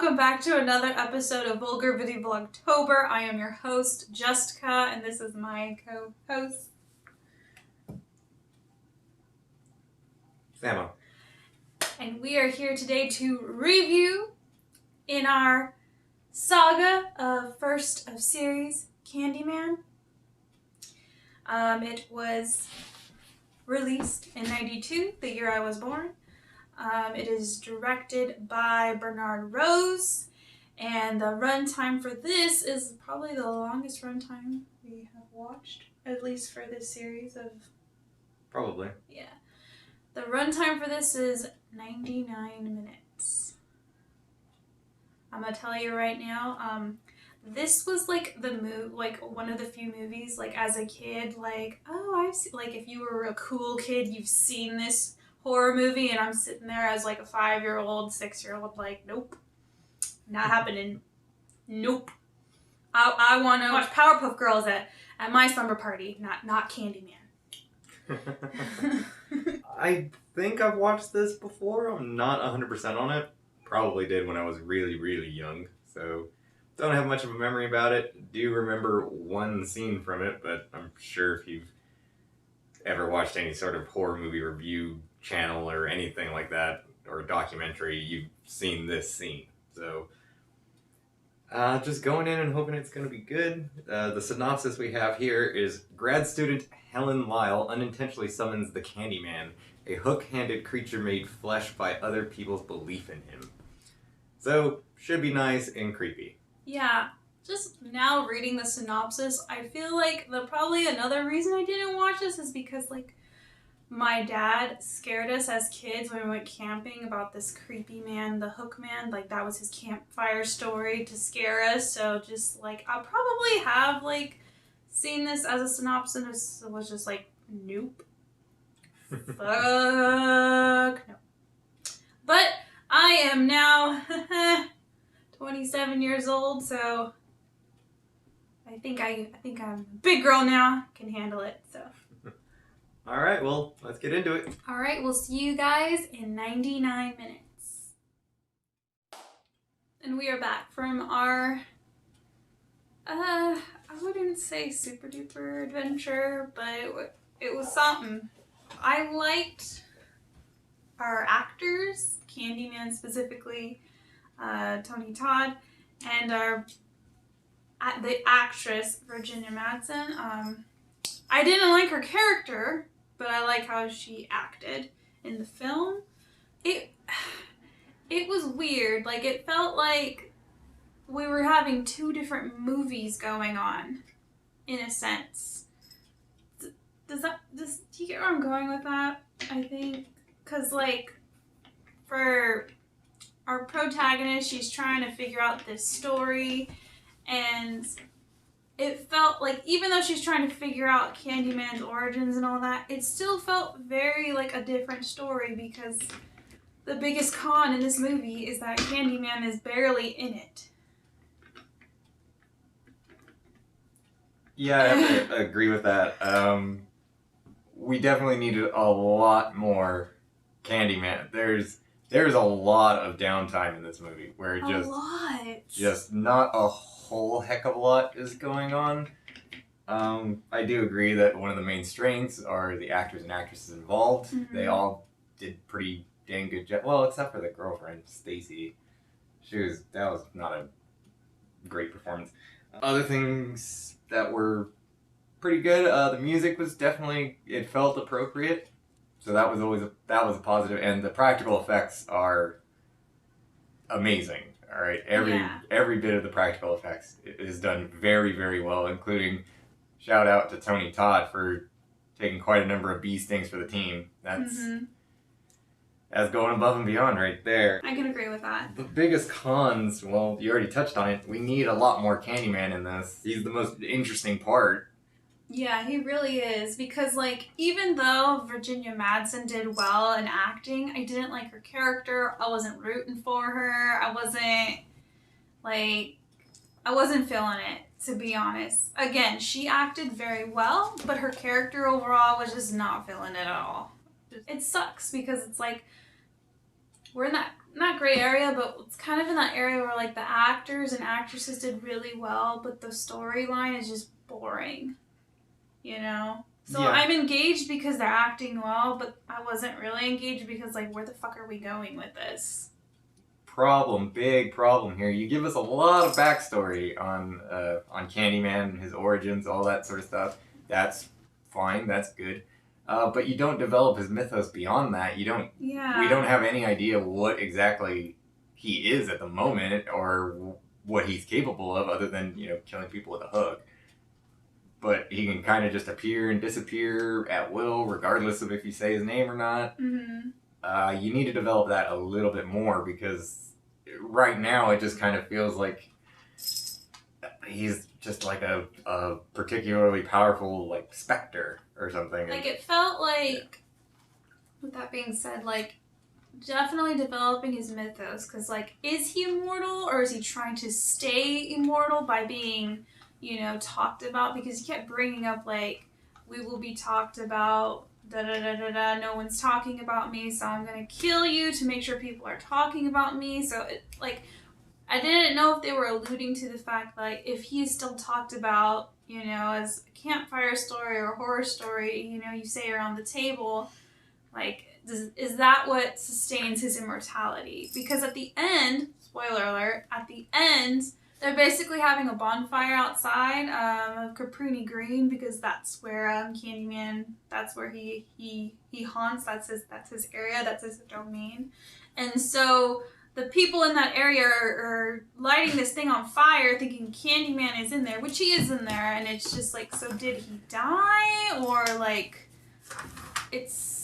welcome back to another episode of Vulgar Video Vlogtober. I am your host, Justica, and this is my co-host, Samo. And we are here today to review in our saga of first of series, Candyman. It was released in '92, the year I was born. It is directed by Bernard Rose, and the runtime for this is probably the longest runtime we have watched, at least for this series of... Probably. Yeah. The runtime for this is 99 minutes. I'm gonna tell you right now, this was like one of the few movies, like as a kid, like, oh, I've seen, like if you were a cool kid, you've seen this horror movie, and I'm sitting there as like a 5-year-old, 6-year-old, like, nope, not happening. Nope. I want to watch Powerpuff Girls at my slumber party, not Candyman. I think I've watched this before. I'm not 100% on it. Probably did when I was really, really young, so don't have much of a memory about it. Do remember one scene from it, but I'm sure if you've ever watched any sort of horror movie review channel or anything like that, or a documentary, you've seen this scene. So just going in and hoping it's going to be good. The synopsis we have here is: grad student Helen Lyle unintentionally summons the Candyman, a hook-handed creature made flesh by other people's belief in him. So should be nice and creepy. Yeah. Just now reading the synopsis, I feel like probably another reason I didn't watch this is because, like, my dad scared us as kids when we went camping about this creepy man, the Hook Man. Like, that was his campfire story to scare us. So just, like, I'll probably have, like, seen this as a synopsis. It was just like, nope. Fuck no. But I am now 27 years old, so I think I'm a big girl now, can handle it, so. All right, well, let's get into it. All right, we'll see you guys in 99 minutes. And we are back from our, I wouldn't say super duper adventure, but it was something. I liked our actors, Candyman specifically, Tony Todd, and the actress, Virginia Madsen. I didn't like her character, but I like how she acted in the film. It was weird. Like, it felt like we were having two different movies going on, in a sense. Do you get where I'm going with that? I think, because, like, for our protagonist, she's trying to figure out this story, and it felt like, even though she's trying to figure out Candyman's origins and all that, it still felt very like a different story, because the biggest con in this movie is that Candyman is barely in it. Yeah, I have to agree with that. We definitely needed a lot more Candyman. There's a lot of downtime in this movie where it just not a whole heck of a lot is going on. I do agree that one of the main strengths are the actors and actresses involved. Mm-hmm. They all did pretty dang good job. Well, except for the girlfriend, Stacy. That was not a great performance. Other things that were pretty good, the music was definitely, it felt appropriate. So that was a positive, and the practical effects are amazing. All right, every bit of the practical effects is done very, very well, including shout out to Tony Todd for taking quite a number of bee stings for the team. That's going above and beyond right there. I can agree with that. The biggest cons, well, you already touched on it. We need a lot more Candyman in this. He's the most interesting part. Yeah, he really is, because, like, even though Virginia Madsen did well in acting, I didn't like her character. I wasn't rooting for her. I wasn't feeling it, to be honest. Again, she acted very well, but her character overall was just not feeling it at all. It sucks, because it's like, we're in that not gray area, but it's kind of in that area where like the actors and actresses did really well, but the storyline is just boring, you know? So Yeah. I'm engaged because they're acting well, but I wasn't really engaged because like, where the fuck are we going with this? Big problem here. You give us a lot of backstory on Candyman, his origins, all that sort of stuff. That's fine. That's good. But you don't develop his mythos beyond that. You don't. Yeah. We don't have any idea what exactly he is at the moment or what he's capable of, other than killing people with a hook. But he can kind of just appear and disappear at will, regardless of if you say his name or not. Mm-hmm. You need to develop that a little bit more, because right now it just kind of feels like he's just like a particularly powerful like specter or something. Like it felt like, with that being said, like definitely developing his mythos, because like, is he immortal or is he trying to stay immortal by being, talked about? Because he kept bringing up like, we will be talked about, da da da da da, no one's talking about me, so I'm gonna kill you to make sure people are talking about me. So it, like, I didn't know if they were alluding to the fact like, if he's still talked about, as a campfire story or a horror story, you say around the table, like, is that what sustains his immortality? Because at the end, spoiler alert, at the end, they're basically having a bonfire outside of Caprini Green, because that's where Candyman, that's where he haunts. That's his area. That's his domain. And so the people in that area are lighting this thing on fire, thinking Candyman is in there, which he is in there. And it's just like, so did he die, or like, it's.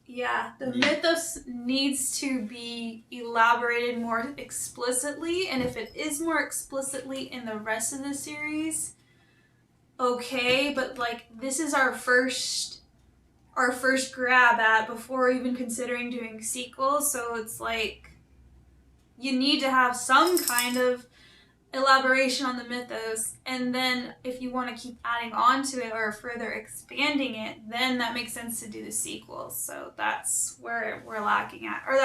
Yeah, the mythos needs to be elaborated more explicitly, and if it is more explicitly in the rest of the series, okay, but like, this is our first grab at, before even considering doing sequels, so it's like, you need to have some kind of elaboration on the mythos, and then if you want to keep adding on to it or further expanding it, then that makes sense to do the sequels. So that's where we're lacking at, or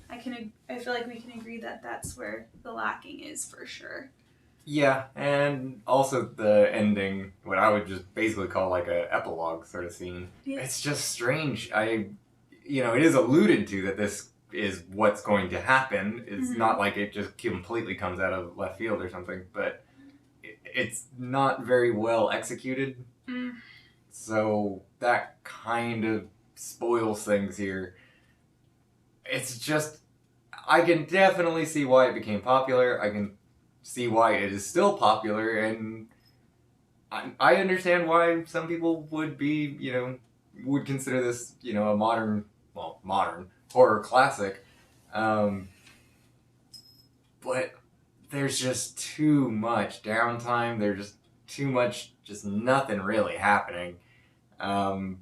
I feel like we can agree that that's where the lacking is for sure. Yeah, and also the ending, what I would just basically call like a epilogue sort of scene. Yeah. It's just strange. It is alluded to that this is what's going to happen. It's not like it just completely comes out of left field or something, but it's not very well executed. So that kind of spoils things here. It's just, I can definitely see why it became popular. I can see why it is still popular, and I understand why some people would be, would consider this, a modern horror classic, but there's just too much downtime. There's just too much, just nothing really happening. So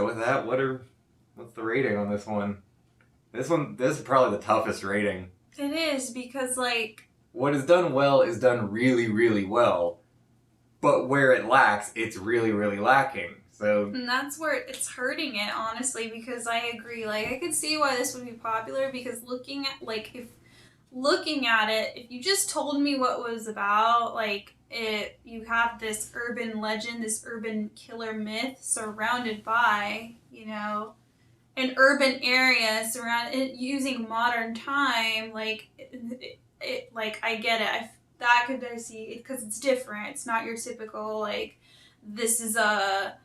with that, what's the rating on this one? This is probably the toughest rating. It is, because like, what is done well is done really, really well, but where it lacks, it's really, really lacking. So, and that's where it's hurting it, honestly, because I agree. Like, I could see why this would be popular, because looking at it, if you just told me what it was about, like, you have this urban legend, this urban killer myth surrounded by, an urban area surrounded using modern time, like, like, I get it. I see it, because it's different. It's not your typical, like, this is a,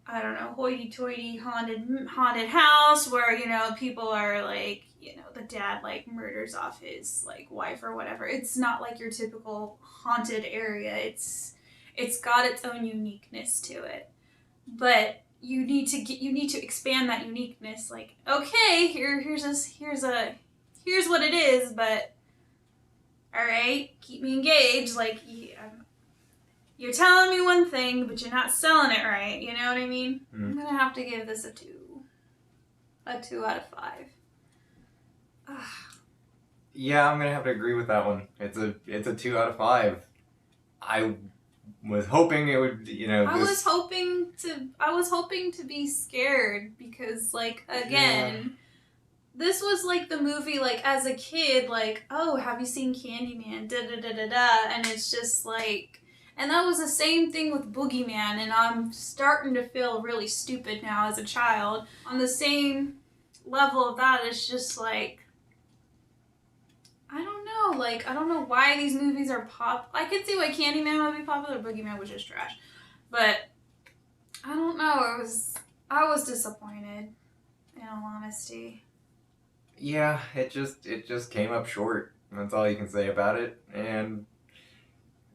I don't know, hoity-toity haunted house where, people are like, the dad like murders off his like wife or whatever. It's not like your typical haunted area. It's got its own uniqueness to it. But you need to expand that uniqueness. Like, okay, here's what it is, but all right, keep me engaged. Like, you're telling me one thing, but you're not selling it right. You know what I mean? I'm gonna have to give this a 2. A 2 out of 5. Yeah, I'm gonna have to agree with that one. It's a 2 out of 5. I was hoping it would, I was hoping to be scared, because, like, again, this was like the movie, like as a kid, like, oh, have you seen Candyman? Da da da da da. And it's just like, and that was the same thing with Boogeyman. And I'm starting to feel really stupid now as a child. On the same level of that, it's just like, I don't know. Like, I don't know why these movies are I could see why Candyman would be popular. Boogeyman was just trash. But I don't know. I was disappointed, in all honesty. Yeah, it just came up short. That's all you can say about it. And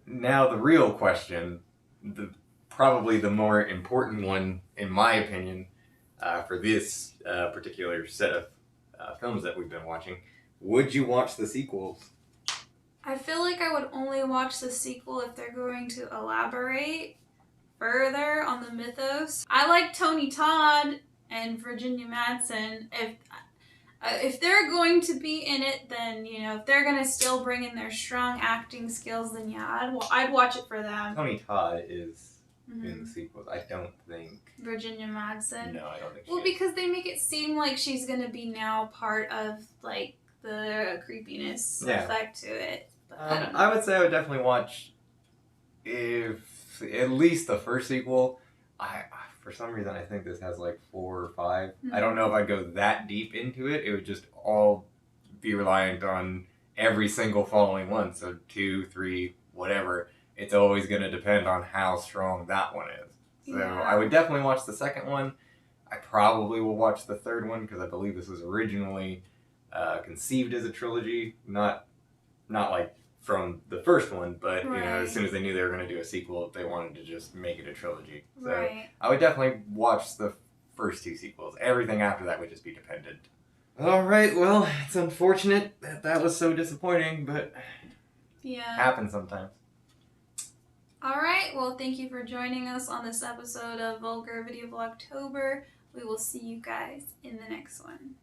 now the real question, probably the more important one, in my opinion, for this particular set of films that we've been watching, would you watch the sequels? I feel like I would only watch the sequel if they're going to elaborate further on the mythos. I like Tony Todd and Virginia Madsen. If they're going to be in it, then, you know, if they're going to still bring in their strong acting skills, then yeah, I'd watch it for them. Tony Todd is in the sequels. I don't think. Virginia Madsen? No, I don't think Well, because they make it seem like she's going to be now part of, like, the creepiness effect to it. But I don't know. I would say I would definitely watch at least the first sequel. For some reason, I think this has like 4 or 5. I don't know if I'd go that deep into it. It would just all be reliant on every single following one. So 2, 3, whatever. It's always going to depend on how strong that one is. So I would definitely watch the second one. I probably will watch the third one because I believe this was originally conceived as a trilogy, not like from the first one, but you know, as soon as they knew they were going to do a sequel, they wanted to just make it a trilogy. So I would definitely watch the first 2 sequels. Everything after that would just be dependent. All right, well, it's unfortunate that was so disappointing, but happens sometimes. All right, well, thank you for joining us on this episode of Vulgar Video Vlogtober. We will see you guys in the next one.